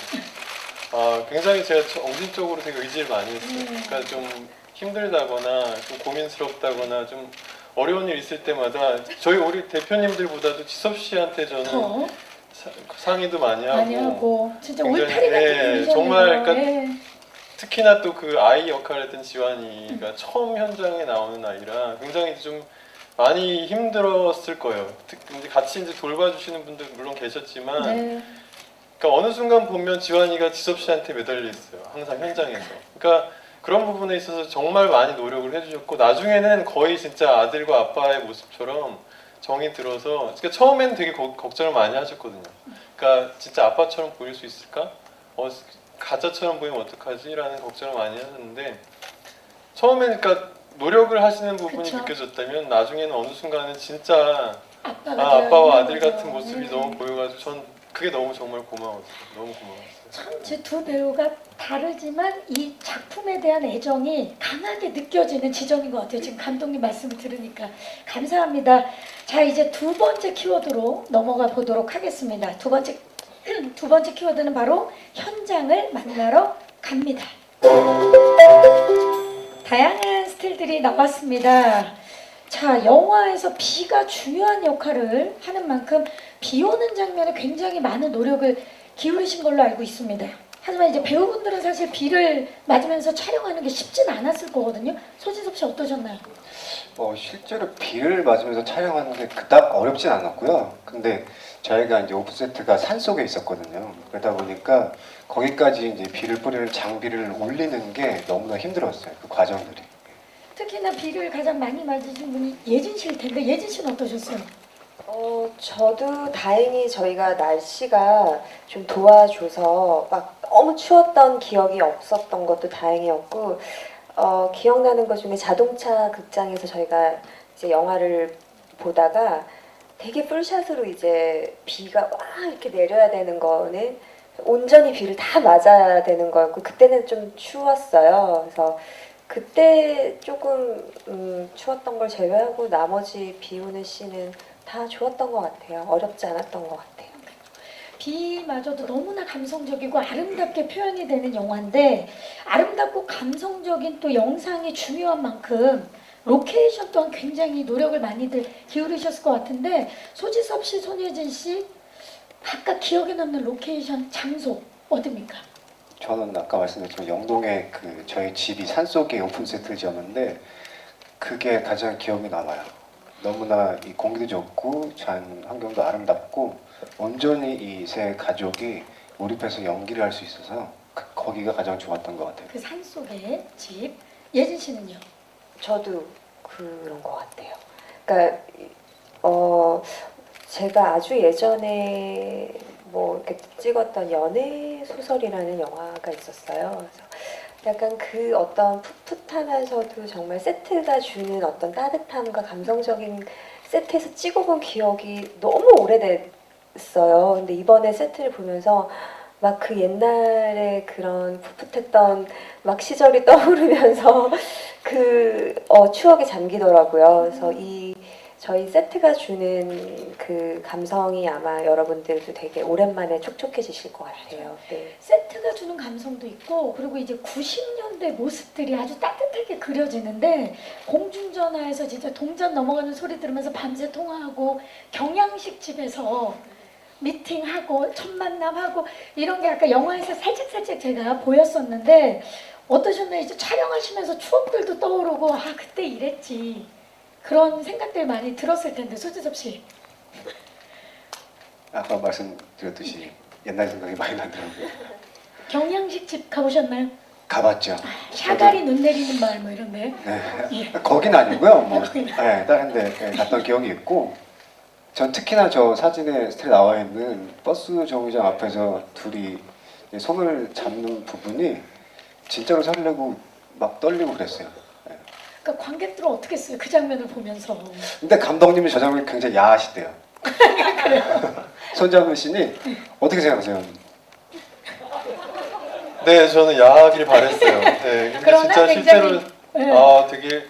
굉장히 제가 정신적으로 되게 의지를 많이 했어요. 그러니까 좀 힘들다거나 좀 고민스럽다거나 좀 어려운 일 있을 때마다 저희 우리 대표님들보다도 지섭 씨한테 저는 더 상의도 많이 하고, 많이 하고 진짜 굉장히, 울타리 같은 예, 분이셨네요. 정말 그러니까 예. 특히나 또 그 아이 역할을 했던 지환이가 처음 현장에 나오는 아이라 굉장히 좀 많이 힘들었을 거예요. 근데 같이 이제 돌봐주시는 분들 물론 계셨지만, 네. 그러니까 어느 순간 보면 지환이가 지섭 씨한테 매달려 있어요. 항상 현장에서. 그러니까 그런 부분에 있어서 정말 많이 노력을 해주셨고 나중에는 거의 진짜 아들과 아빠의 모습처럼 정이 들어서 그러니까 처음에는 되게 걱정을 많이 하셨거든요. 그러니까 진짜 아빠처럼 보일 수 있을까? 가짜처럼 보이면 어떡하지? 라는 걱정을 많이 하셨는데 처음에는 그러니까 노력을 하시는 부분이 그쵸. 느껴졌다면 나중에는 어느 순간은 진짜 아빠가 아빠와 아들 되어있는 같은 거죠. 모습이 너무 보여가지고 전 그게 너무 정말 고마웠어요. 너무 고마웠어요. 참 제 두 배우가 다르지만 이 작품에 대한 애정이 강하게 느껴지는 지점인 것 같아요. 지금 감독님 말씀을 들으니까 감사합니다. 자, 이제 두 번째 키워드로 넘어가 보도록 하겠습니다. 두 번째 키워드는 바로 현장을 만나러 갑니다. 다양한 스틸들이 나왔습니다. 자, 영화에서 비가 중요한 역할을 하는 만큼 비 오는 장면에 굉장히 많은 노력을 기울이신 걸로 알고 있습니다. 하지만 이제 배우분들은 사실 비를 맞으면서 촬영하는 게 쉽진 않았을 거거든요. 소지섭 씨 어떠셨나요? 실제로 비를 맞으면서 촬영하는 게 그닥 어렵진 않았고요. 근데 저희가 이제 오프세트가 산 속에 있었거든요. 그러다 보니까 거기까지 이제 비를 뿌리는 장비를 올리는 게 너무나 힘들었어요. 그 과정들이. 특히나 비를 가장 많이 맞으신 분이 예진 씨일 텐데 예진 씨는 어떠셨어요? 저도 다행히 저희가 날씨가 좀 도와줘서 막 너무 추웠던 기억이 없었던 것도 다행이었고, 기억나는 것 중에 자동차 극장에서 저희가 이제 영화를 보다가 되게 풀샷으로 이제 비가 와 이렇게 내려야 되는 거는 온전히 비를 다 맞아야 되는 거였고, 그때는 좀 추웠어요. 그래서 그때 조금 추웠던 걸 제외하고 나머지 비 오는 씬은 다 좋았던 것 같아요. 어렵지 않았던 것 같아요. 비마저도 너무나 감성적이고 아름답게 표현이 되는 영화인데 아름답고 감성적인 또 영상이 중요한 만큼 로케이션 또한 굉장히 노력을 많이들 기울이셨을 것 같은데 소지섭 씨, 손예진 씨 각각 기억에 남는 로케이션 장소 어딥니까? 저는 아까 말씀드렸지만 영동에 저희 집이 산속에 오픈 세트를 지었는데 그게 가장 기억에 남아요. 너무나 이 공기도 좋고 자연 환경도 아름답고 온전히 이 세 가족이 몰입해서 연기를 할 수 있어서 거기가 가장 좋았던 것 같아요. 그 산속의 집. 예진 씨는요? 저도 그런 것 같아요. 그러니까 제가 아주 예전에 뭐 이렇게 찍었던 연애 소설이라는 영화가 있었어요. 그래서 약간 그 어떤 풋풋하면서도 정말 세트가 주는 어떤 따뜻함과 감성적인 세트에서 찍어본 기억이 너무 오래됐어요. 근데 이번에 세트를 보면서 막 그 옛날에 그런 풋풋했던 막 시절이 떠오르면서 그 추억에 잠기더라고요. 그래서 이 저희 세트가 주는 그 감성이 아마 여러분들도 되게 오랜만에 촉촉해지실 것 같아요. 네. 세트가 주는 감성도 있고 그리고 이제 90년대 모습들이 아주 따뜻하게 그려지는데 공중전화에서 진짜 동전 넘어가는 소리 들으면서 밤새 통화하고 경양식 집에서 미팅하고 첫 만남하고 이런 게 아까 영화에서 살짝살짝 제가 보였었는데 어떠셨나요? 이제 촬영하시면서 추억들도 떠오르고 아 그때 이랬지 그런 생각들 많이 들었을 텐데 소지섭 씨. 아까 말씀드렸듯이 옛날 생각이 많이 나더라고요. 경양식 집 가보셨나요? 가봤죠. 샤가리 눈 내리는 마을 뭐 이런데. 네. 예. 거긴 아니고요. 뭐 네, 다른 데 갔던 기억이 있고 전 특히나 저 사진에 스틸 나와 있는 버스 정류장 앞에서 둘이 손을 잡는 부분이 진짜로 설레고 막 떨리고 그랬어요. 네. 그러니까 관객들은 어떻게 했어요? 그 장면을 보면서. 근데 감독님이 저 장면 굉장히 야하시대요. 손잡은 씬이 어떻게 생각하세요? 네, 저는 야하길 바랬어요. 네, 근데 그러나 진짜 굉장히- 실제로 네. 되게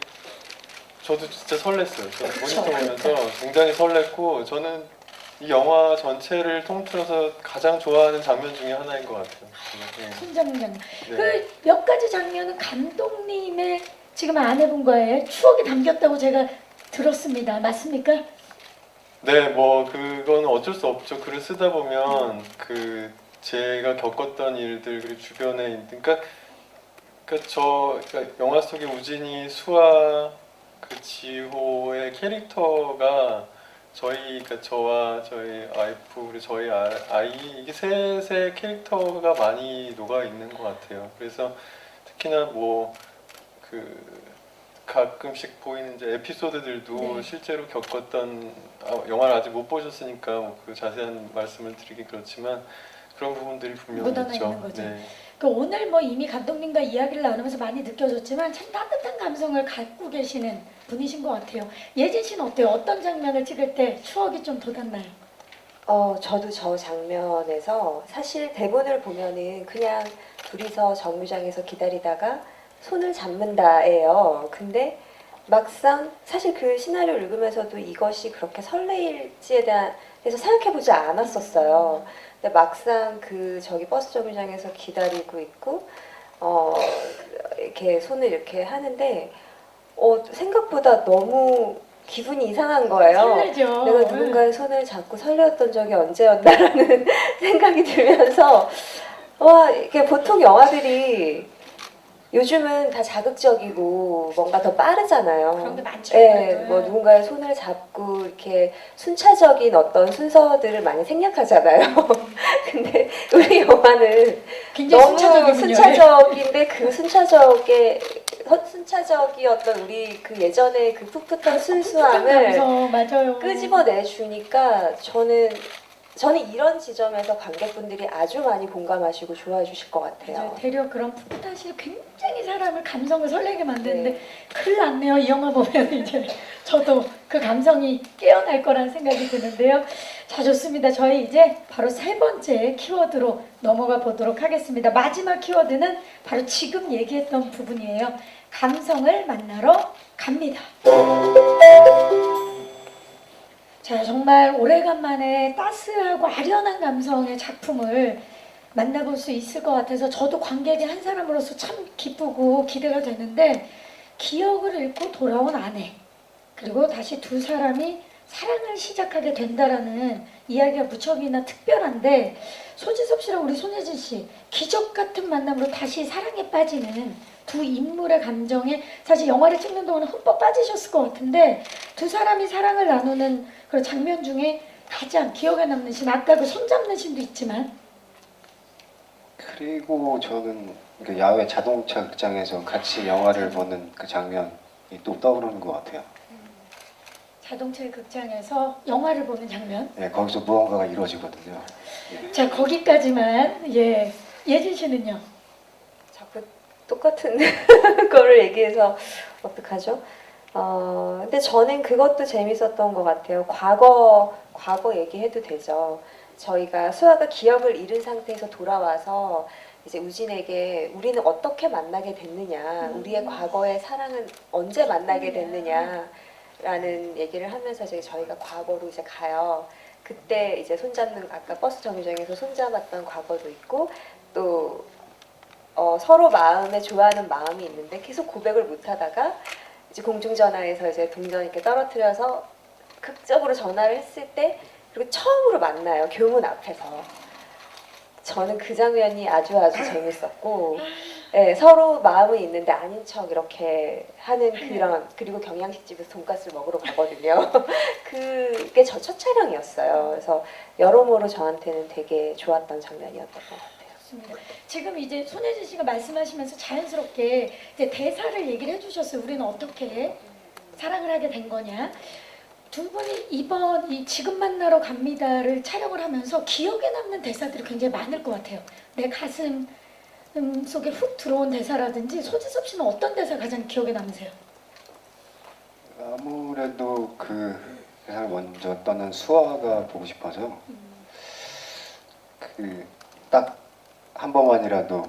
저도 진짜 설렜어요. 저도 그쵸. 모니터 보면서 굉장히 설렜고 저는 이 영화 전체를 통틀어서 가장 좋아하는 장면 중에 하나인 것 같아요. 손잡는 장면. 네. 그 몇 가지 장면은 감독님의 지금 아내분과의 추억이 담겼다고 제가 들었습니다. 맞습니까? 네, 뭐 그건 어쩔 수 없죠. 글을 쓰다 보면 그 제가 겪었던 일들 그리고 주변에 그러니까 영화 속의 우진이 수아 그 지호의 캐릭터가 그러니까 저와 저희 와이프 그리고 저희 아이 이게 셋의 캐릭터가 많이 녹아 있는 것 같아요. 그래서 특히나 뭐 그 가끔씩 보이는 이제 에피소드들도 네. 실제로 겪었던 영화를 아직 못 보셨으니까 뭐그 자세한 말씀을 드리기 그렇지만 그런 부분들이 분명히 묻어나 있죠. 있는 거죠. 네. 그 오늘 뭐 이미 감독님과 이야기를 나누면서 많이 느껴졌지만 참 따뜻한 감성을 갖고 계시는 분이신 것 같아요. 예진 씨는 어때요? 어떤 장면을 찍을 때 추억이 좀 돋았나요? 저도 저 장면에서 사실 대본을 보면은 그냥 둘이서 정류장에서 기다리다가 손을 잡는다예요. 근데 막상 사실 그 시나리오를 읽으면서도 이것이 그렇게 설레일지에 대해서 생각해보지 않았었어요. 근데 막상 그 저기 버스 정류장에서 기다리고 있고 이렇게 손을 이렇게 하는데 생각보다 너무 기분이 이상한 거예요. 설레죠. 내가 누군가의 손을 잡고 설레었던 적이 언제였나라는 생각이 들면서 와 이게 보통 영화들이 요즘은 다 자극적이고 뭔가 더 빠르잖아요. 그런 게 많죠. 네, 뭐 누군가의 손을 잡고 이렇게 순차적인 어떤 순서들을 많이 생략하잖아요. 근데 우리 영화는 굉장히 너무 순차적이군요. 순차적인데 그 순차적이었던 우리 그 예전의 그 풋풋한 순수함을 맞아요. 끄집어내 주니까 저는 이런 지점에서 관객분들이 아주 많이 공감하시고 좋아해 주실 것 같아요. 맞아요. 대려 그런 풋풋한 시 굉장히 사람을 감성을 설레게 만드는데 네. 큰일 났네요. 이 영화 보면 이제 저도 그 감성이 깨어날 거라는 생각이 드는데요. 자, 좋습니다. 저희 이제 바로 세 번째 키워드로 넘어가 보도록 하겠습니다. 마지막 키워드는 바로 지금 얘기했던 부분이에요. 감성을 만나러 갑니다. 자, 정말 오래간만에 따스하고 아련한 감성의 작품을 만나볼 수 있을 것 같아서 저도 관객의 한 사람으로서 참 기쁘고 기대가 되는데 기억을 잃고 돌아온 아내 그리고 다시 두 사람이 사랑을 시작하게 된다라는 이야기가 무척이나 특별한데 소지섭 씨랑 우리 손예진 씨 기적 같은 만남으로 다시 사랑에 빠지는 두 인물의 감정에 사실 영화를 찍는 동안 흠뻑 빠지셨을 것 같은데 두 사람이 사랑을 나누는 그런 장면 중에 가장 기억에 남는 신, 아까 그 손잡는 신도 있지만 그리고 저는 그 야외 자동차 극장에서 같이 영화를 보는 그 장면이 또 떠오르는 것 같아요. 자동차 극장에서 영화를 보는 장면. 예, 거기서 무언가가 이루어지거든요. 예. 자, 거기까지만. 예, 예진 씨는요? 자꾸 똑같은 거를 얘기해서 어떡하죠? 근데 저는 그것도 재밌었던 것 같아요. 과거 얘기해도 되죠. 저희가 수아가 기억을 잃은 상태에서 돌아와서 이제 우진에게 우리는 어떻게 만나게 됐느냐, 우리의 과거의 사랑은 언제 만나게 됐느냐라는 얘기를 하면서 이제 저희가 과거로 이제 가요. 그때 이제 손잡는 아까 버스 정류장에서 손잡았던 과거도 있고 또 서로 마음에 좋아하는 마음이 있는데 계속 고백을 못 하다가 이제 공중전화에서 이제 동전 이렇게 떨어뜨려서 극적으로 전화를 했을 때 그리고 처음으로 만나요. 교문 앞에서. 저는 그 장면이 아주 재밌었고 예, 서로 마음은 있는데 아닌 척 이렇게 하는 그런 그리고 경양식집에서 돈가스를 먹으러 가거든요. 그게 저 첫 촬영이었어요. 그래서 여러모로 저한테는 되게 좋았던 장면이었던 것 같아요. 좋습니다. 지금 이제 손예진 씨가 말씀하시면서 자연스럽게 이제 대사를 얘기를 해주셨어요. 우리는 어떻게 사랑을 하게 된 거냐. 두 분이 이번 이 지금 만나러 갑니다를 촬영을 하면서 기억에 남는 대사들이 굉장히 많을 것 같아요. 내 가슴 속에 훅 들어온 대사라든지 소지섭 씨는 어떤 대사 가장 기억에 남으세요? 아무래도 그 세상을 먼저 떠난 수아가 보고 싶어서 그 딱 한 번만이라도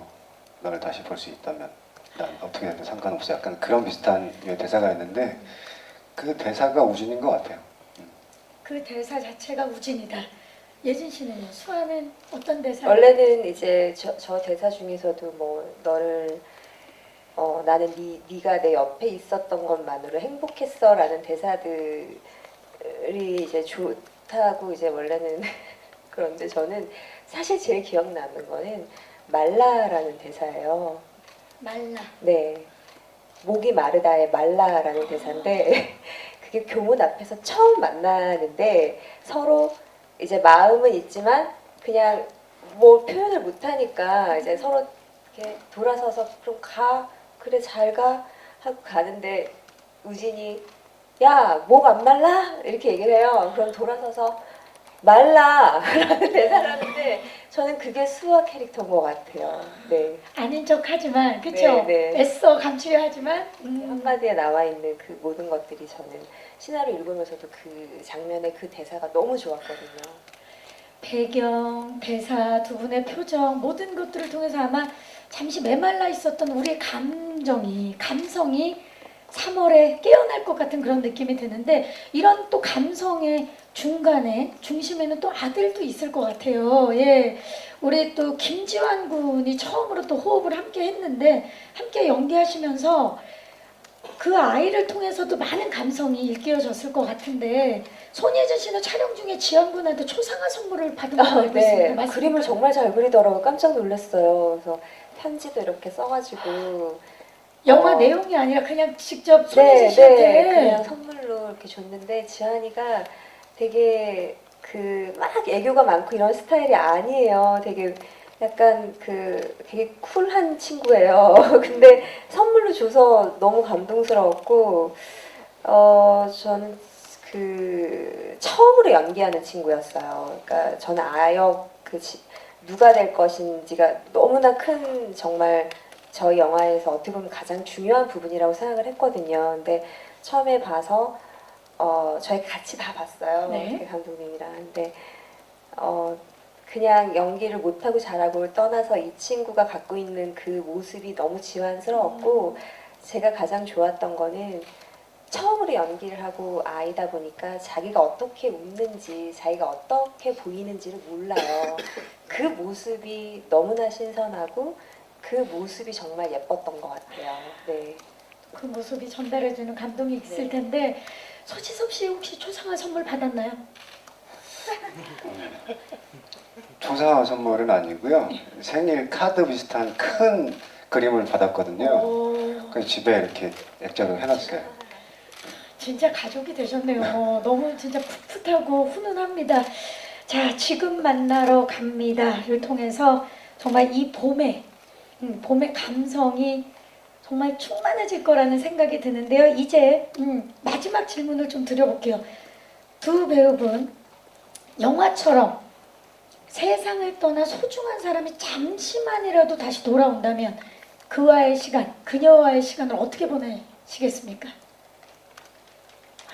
너를 다시 볼 수 있다면 난 어떻게 해도 상관없어. 약간 그런 비슷한 류의 대사가 있는데 그 대사가 우진인 것 같아요. 그 대사 자체가 우진이다. 예진 씨는요? 수아는 어떤 대사? 원래는 이제 저 대사 중에서도 뭐 너를 나는 네가 내 옆에 있었던 것만으로 행복했어라는 대사들이 이제 좋다고 이제 원래는 그런데 저는 사실 제일 기억 남는 거는 말라라는 대사예요. 말라. 네, 목이 마르다의 말라라는 대사인데 그게 교문 앞에서 처음 만나는데 서로 이제 마음은 있지만 그냥 뭐 표현을 못하니까 이제 서로 이렇게 돌아서서 그럼 가 그래 잘 가 하고 가는데 우진이 야 목 안 말라 이렇게 얘기를 해요. 그럼 돌아서서 말라라는 대사라는데 저는 그게 수아 캐릭터인 것 같아요. 네. 아닌 척하지만 그렇죠. 네, 네. 애써 감추려 하지만 한마디에 나와 있는 그 모든 것들이 저는 시나리오 읽으면서도 그 장면의 그 대사가 너무 좋았거든요. 배경, 대사, 두 분의 표정 모든 것들을 통해서 아마 잠시 메말라 있었던 우리의 감성이 3월에 깨어날 것 같은 그런 느낌이 드는데 이런 또 감성의 중간에 중심에는 또 아들도 있을 것 같아요. 예, 우리 또 김지환 군이 처음으로 또 호흡을 함께 했는데 함께 연기하시면서 그 아이를 통해서도 많은 감성이 일깨워졌을 것 같은데 손예진 씨는 촬영 중에 지환 군한테 초상화 선물을 받은 걸로 알고 있습니다. 네, 맞습니까? 그림을 정말 잘 그리더라고요. 깜짝 놀랐어요. 그래서 편지도 이렇게 써가지고 영화 내용이 아니라 그냥 직접 네, 손예진 씨한테 네, 그냥 선물로 이렇게 줬는데 지한이가 되게 그 막 애교가 많고 이런 스타일이 아니에요. 되게 약간 그 되게 쿨한 친구예요. 근데 선물로 줘서 너무 감동스러웠고 저는 그 처음으로 연기하는 친구였어요. 그러니까 저는 아역 누가 될 것인지가 너무나 큰 정말 저희 영화에서 어떻게 보면 가장 중요한 부분이라고 생각을 했거든요. 근데 처음에 봐서 저희 같이 다 봤어요. 네. 제 감독님이랑. 근데 그냥 연기를 못하고 잘하고를 떠나서 이 친구가 갖고 있는 그 모습이 너무 지환스러웠고 제가 가장 좋았던 거는 처음으로 연기를 하고 아이다 보니까 자기가 어떻게 웃는지 자기가 어떻게 보이는지를 몰라요. 그 모습이 너무나 신선하고 그 모습이 정말 예뻤던 것 같아요. 네. 그 모습이 전달해주는 감동이 있을 네. 텐데 소지섭 씨 혹시 초상화 선물 받았나요? 초상화 선물은 아니고요. 생일 카드 비슷한 큰 그림을 받았거든요. 오, 그래서 집에 이렇게 액자로 해놨어요. 진짜 가족이 되셨네요. 너무 진짜 풋풋하고 훈훈합니다. 자, 지금 만나러 갑니다를 통해서 정말 이 봄의 감성이 정말 충만해질 거라는 생각이 드는데요. 이제 마지막 질문을 좀 드려볼게요. 두 배우분, 영화처럼 세상을 떠나 소중한 사람이 잠시만이라도 다시 돌아온다면 그와의 시간, 그녀와의 시간을 어떻게 보내시겠습니까?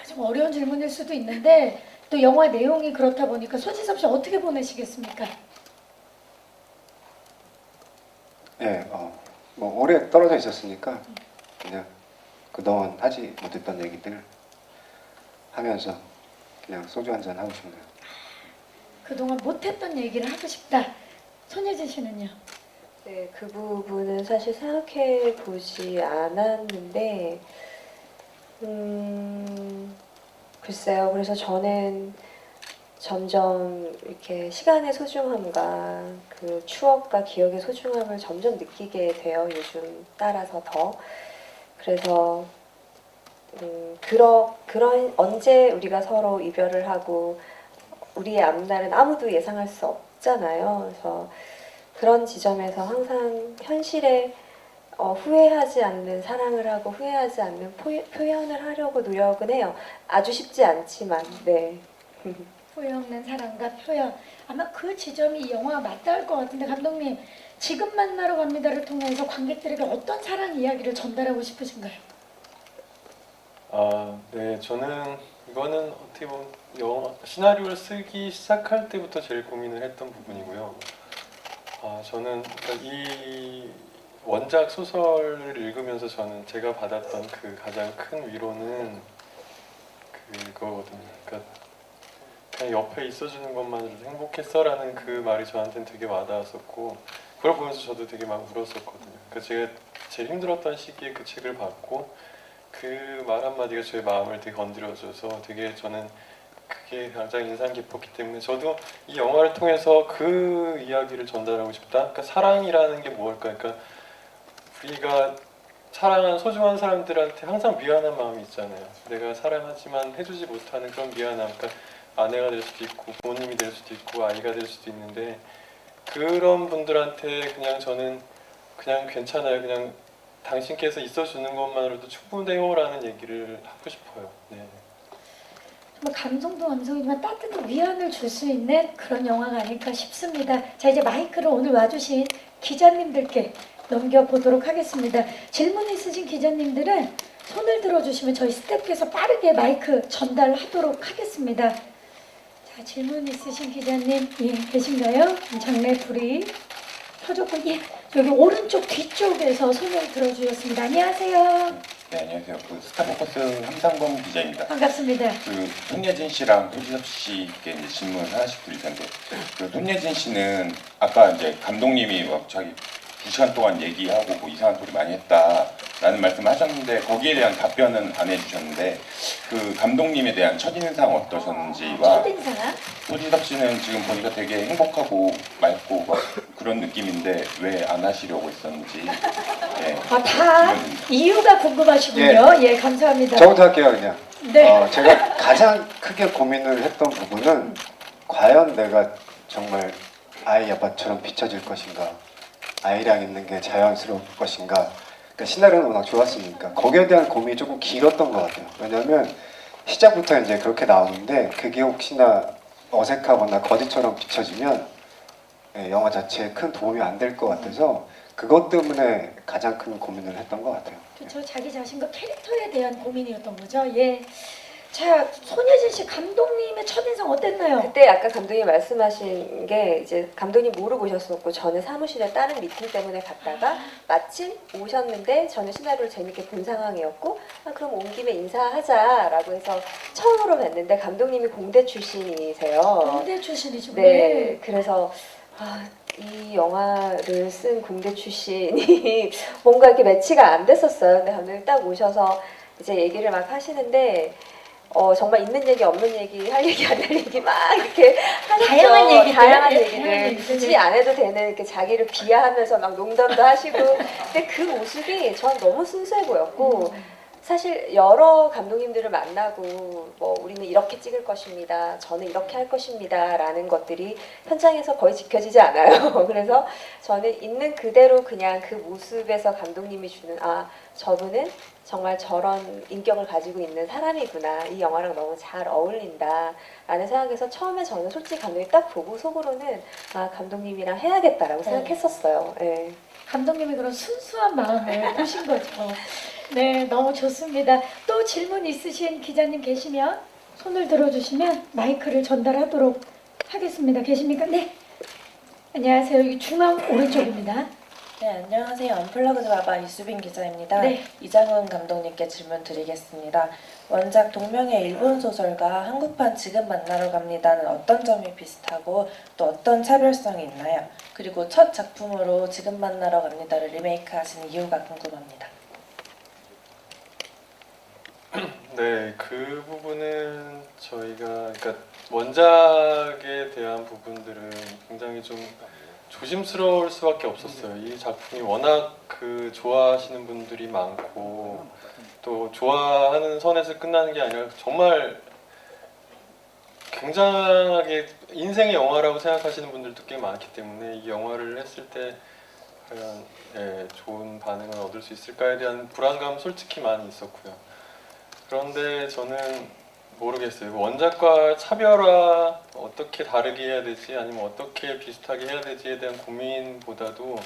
좀 어려운 질문일 수도 있는데 또 영화 내용이 그렇다 보니까 소지섭 씨 어떻게 보내시겠습니까? 예, 뭐 오래 떨어져 있었으니까 그냥 그동안 하지 못했던 얘기들 하면서 그냥 소주 한잔 하고 싶네요. 그동안 못했던 얘기를 하고 싶다. 손예진 씨는요? 네, 그 부분은 사실 생각해 보지 않았는데, 글쎄요. 그래서 저는 점점 이렇게 시간의 소중함과 그 추억과 기억의 소중함을 점점 느끼게 돼요. 요즘 따라서 더. 그래서 그런 언제 우리가 서로 이별을 하고 우리의 앞날은 아무도 예상할 수 없잖아요. 그래서 그런 지점에서 항상 현실에 후회하지 않는 사랑을 하고 후회하지 않는 표현을 하려고 노력은 해요. 아주 쉽지 않지만, 네. 후회 없는 사랑과 표현. 아마 그 지점이 이 영화와 맞닿을 것 같은데 감독님, 지금 만나러 갑니다를 통해서 관객들에게 어떤 사랑 이야기를 전달하고 싶으신가요? 네, 저는 이거는 어떻게 보면 시나리오를 쓰기 시작할 때부터 제일 고민을 했던 부분이고요. 저는 그러니까 이 원작 소설을 읽으면서 저는 제가 받았던 그 가장 큰 위로는 그거거든요. 그러니까 그냥 옆에 있어주는 것만으로도 행복했어라는 그 말이 저한테는 되게 와닿았었고 그걸 보면서 저도 되게 막 울었었거든요. 그러니까 제가 제일 힘들었던 시기에 그 책을 받고 그 말 한마디가 제 마음을 되게 건드려줘서 되게 저는 그게 가장 인상 깊었기 때문에 저도 이 영화를 통해서 그 이야기를 전달하고 싶다. 그러니까 사랑이라는 게 뭘까? 그러니까 우리가 사랑한 소중한 사람들한테 항상 미안한 마음이 있잖아요. 내가 사랑하지만 해주지 못하는 그런 미안함. 그러니까 아내가 될 수도 있고 부모님이 될 수도 있고 아이가 될 수도 있는데 그런 분들한테 그냥 저는 그냥 괜찮아요. 그냥 당신께서 있어주는 것만으로도 충분해요라는 얘기를 하고 싶어요. 네. 정말 감성도 감성이지만 따뜻한 위안을 줄 수 있는 그런 영화가 아닐까 싶습니다. 자, 이제 마이크를 오늘 와주신 기자님들께 넘겨보도록 하겠습니다. 질문 있으신 기자님들은 손을 들어주시면 저희 스태프께서 빠르게 마이크 전달하도록 하겠습니다. 자, 질문 있으신 기자님 계신가요? 장내 불이 켜졌고 여기 오른쪽 뒤쪽에서 손을 들어주셨습니다. 안녕하세요. 네, 안녕하세요. 그 스타포커스 함상범 기자입니다. 반갑습니다. 그 손예진 씨랑 소지섭 씨께 이제 질문 하나씩 드릴 텐데, 그 손예진 씨는 아까 이제 감독님이 막 자기 2시간 동안 얘기하고 뭐 이상한 소리 많이 했다라는 말씀을 하셨는데 거기에 대한 답변은 안 해주셨는데 그 감독님에 대한 첫인상 어떠셨는지와 첫인상? 소지섭 씨는 지금 보니까 되게 행복하고 맑고 막 그런 느낌인데 왜 안 하시려고 했었는지. 네. 다 이유가 궁금하시군요. 예, 감사합니다. 저부터 할게요 그냥. 네. 제가 가장 크게 고민을 했던 부분은 과연 내가 정말 아이 아빠처럼 비춰질 것인가, 아이랑 있는 게 자연스러울 것인가. 그러니까 시나리오는 워낙 좋았으니까 거기에 대한 고민이 조금 길었던 것 같아요. 왜냐하면 시작부터 이제 그렇게 나오는데 그게 혹시나 어색하거나 거짓처럼 비춰지면 영화 자체에 큰 도움이 안 될 것 같아서 그것 때문에 가장 큰 고민을 했던 것 같아요. 그렇죠. 자기 자신과 캐릭터에 대한 고민이었던 거죠. 예. 자, 손예진 씨 감독님의 첫인상 어땠나요? 그때 아까 감독님 말씀하신 게 이제 감독님 모르고 오셨었고 저는 사무실에 다른 미팅 때문에 갔다가 마침 오셨는데 저는 시나리오를 재밌게 본 상황이었고 그럼 온 김에 인사하자라고 해서 처음으로 뵀는데 감독님이 공대 출신이세요. 공대 출신이죠. 네, 그래서 이 영화를 쓴 공대 출신이 뭔가 이렇게 매치가 안 됐었어요. 근데 감독님 딱 오셔서 이제 얘기를 막 하시는데 정말 있는 얘기 없는 얘기 할 얘기 안 할 얘기 막 이렇게 하셨죠. 다양한 얘기들. 다양한 네, 얘기들 다양한 굳이 안 해도 되는 이렇게 자기를 비하하면서 막 농담도 하시고 근데 그 모습이 전 너무 순수해 보였고 사실 여러 감독님들을 만나고 뭐 우리는 이렇게 찍을 것입니다. 저는 이렇게 할 것입니다. 라는 것들이 현장에서 거의 지켜지지 않아요. 그래서 저는 있는 그대로 그냥 그 모습에서 감독님이 주는 저분은 정말 저런 인격을 가지고 있는 사람이구나. 이 영화랑 너무 잘 어울린다. 라는 생각에서 처음에 저는 솔직히 감독님 딱 보고 속으로는 감독님이랑 해야겠다라고 생각했었어요. 예. 감독님의 그런 순수한 마음을 보신 거죠. 네, 너무 좋습니다. 또 질문 있으신 기자님 계시면 손을 들어주시면 마이크를 전달하도록 하겠습니다. 계십니까? 네. 안녕하세요. 여기 중앙 오른쪽입니다. 네, 안녕하세요. 언플러그드 바바 이수빈 기자입니다. 네. 이장훈 감독님께 질문 드리겠습니다. 원작 동명의 일본 소설과 한국판 지금 만나러 갑니다는 어떤 점이 비슷하고 또 어떤 차별성이 있나요? 그리고 첫 작품으로 지금 만나러 갑니다를 리메이크하신 이유가 궁금합니다. 네, 그 부분은 저희가 그러니까 원작에 대한 부분들은 굉장히 좀 조심스러울 수밖에 없었어요. 이 작품이 워낙 좋아하시는 분들이 많고 또 좋아하는 선에서 끝나는 게 아니라 정말 굉장하게 인생의 영화라고 생각하시는 분들도 꽤 많기 때문에 이 영화를 했을 때 과연 좋은 반응을 얻을 수 있을까에 대한 불안감 솔직히 많이 있었고요. 그런데 저는 모르겠어요. 원작과 차별화 어떻게 다르게 해야 되지 아니면 어떻게 비슷하게 해야 되지에 대한 고민보다도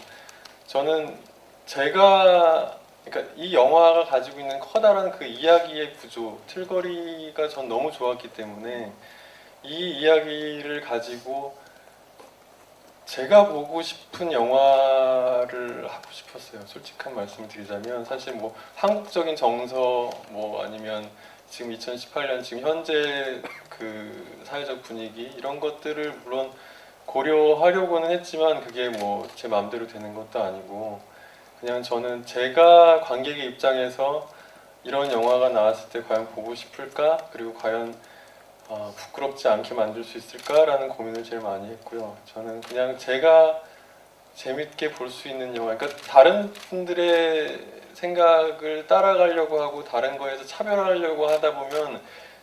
저는 그러니까 이 영화가 가지고 있는 커다란 그 이야기의 구조, 틀거리가 전 너무 좋았기 때문에 이 이야기를 가지고 제가 보고 싶은 영화를 하고 싶었어요. 솔직한 말씀을 드리자면 사실 뭐 한국적인 정서 뭐 아니면 지금 2018년 지금 현재 그 사회적 분위기 이런 것들을 물론 고려하려고는 했지만 그게 뭐 제 마음대로 되는 것도 아니고 그냥 저는 제가 관객의 입장에서 이런 영화가 나왔을 때 과연 보고 싶을까 그리고 과연 부끄럽지 않게 만들 수 있을까라는 고민을 제일 많이 했고요. 저는 그냥 제가 재밌게 볼 수 있는 영화, 그러니까 다른 분들의 생각을 따라가려고 하고 다른 거에서 차별하려고 하다 보면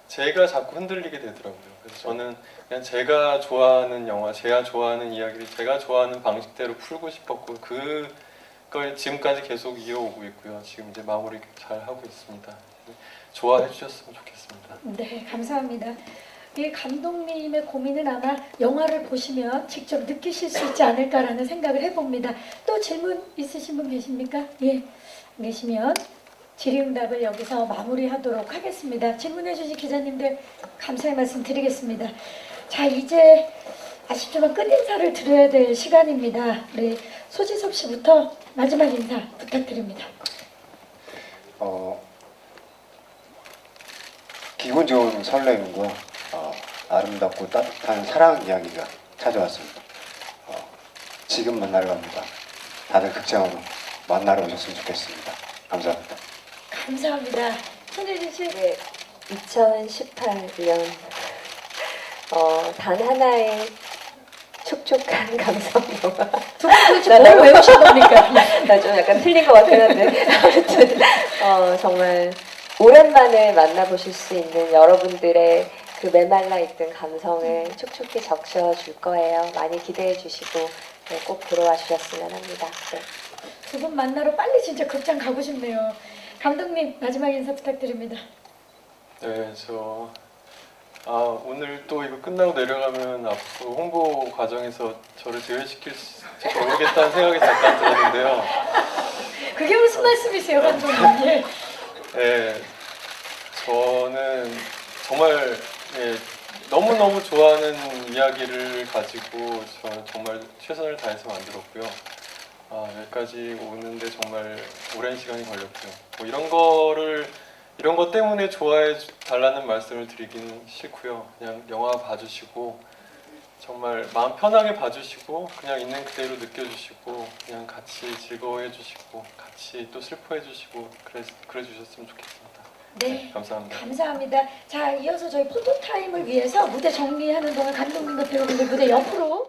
제가 자꾸 흔들리게 되더라고요. 그래서 저는 그냥 제가 좋아하는 영화, 제가 좋아하는 이야기를 제가 좋아하는 방식대로 풀고 싶었고 그걸 지금까지 계속 이어오고 있고요. 지금 이제 마무리 잘 하고 있습니다. 좋아해 주셨으면 좋겠습니다. 네, 감사합니다. 이 감독님의 고민은 아마 영화를 보시면 직접 느끼실 수 있지 않을까라는 생각을 해봅니다. 또 질문 있으신 분 계십니까? 예, 계시면 질의응답을 여기서 마무리하도록 하겠습니다. 질문해주신 기자님들 감사의 말씀 드리겠습니다. 자, 이제 아쉽지만 끝인사를 드려야 될 시간입니다. 우리 소지섭 씨부터 마지막 인사 부탁드립니다. 기분 좋은 설렘과 아름답고 따뜻한 사랑 이야기가 찾아왔습니다. 지금 만나러 갑니다. 다들 극장으로 만나러 오셨으면 좋겠습니다. 감사합니다. 감사합니다. 손예진 씨. 네, 2018년 단 하나의 촉촉한 감성 영화. 두 분 도대체 뭘 외우신 겁니까? 나 좀 약간 틀린 것 같긴 한데 아무튼 정말 오랜만에 만나보실 수 있는 여러분들의 그 메말라 있던 감성을 촉촉히 적셔줄 거예요. 많이 기대해 주시고 꼭 들어와 주셨으면 합니다. 네. 두 분 만나러 빨리 진짜 극장 가고 싶네요. 감독님 마지막 인사 부탁드립니다. 네, 오늘 또 이거 끝나고 내려가면 앞으로 홍보 과정에서 저를 제외시킬지 모르겠다는 생각이 잠깐 들었는데요. 그게 무슨 말씀이세요, 감독님? 예. 네, 저는 정말 너무너무 좋아하는 이야기를 가지고 저는 정말 최선을 다해서 만들었고요. 여기까지 오는데 정말 오랜 시간이 걸렸고요. 뭐 이런 것 때문에 좋아해 달라는 말씀을 드리기는 싫고요. 그냥 영화 봐주시고 정말 마음 편하게 봐주시고 그냥 있는 그대로 느껴주시고 그냥 같이 즐거워해 주시고 같이 또 슬퍼해 주시고 그래 주셨으면 좋겠습니다. 네, 감사합니다. 감사합니다. 자, 이어서 저희 포토타임을 위해서 무대 정리하는 동안 감독님과 배우분들 무대 옆으로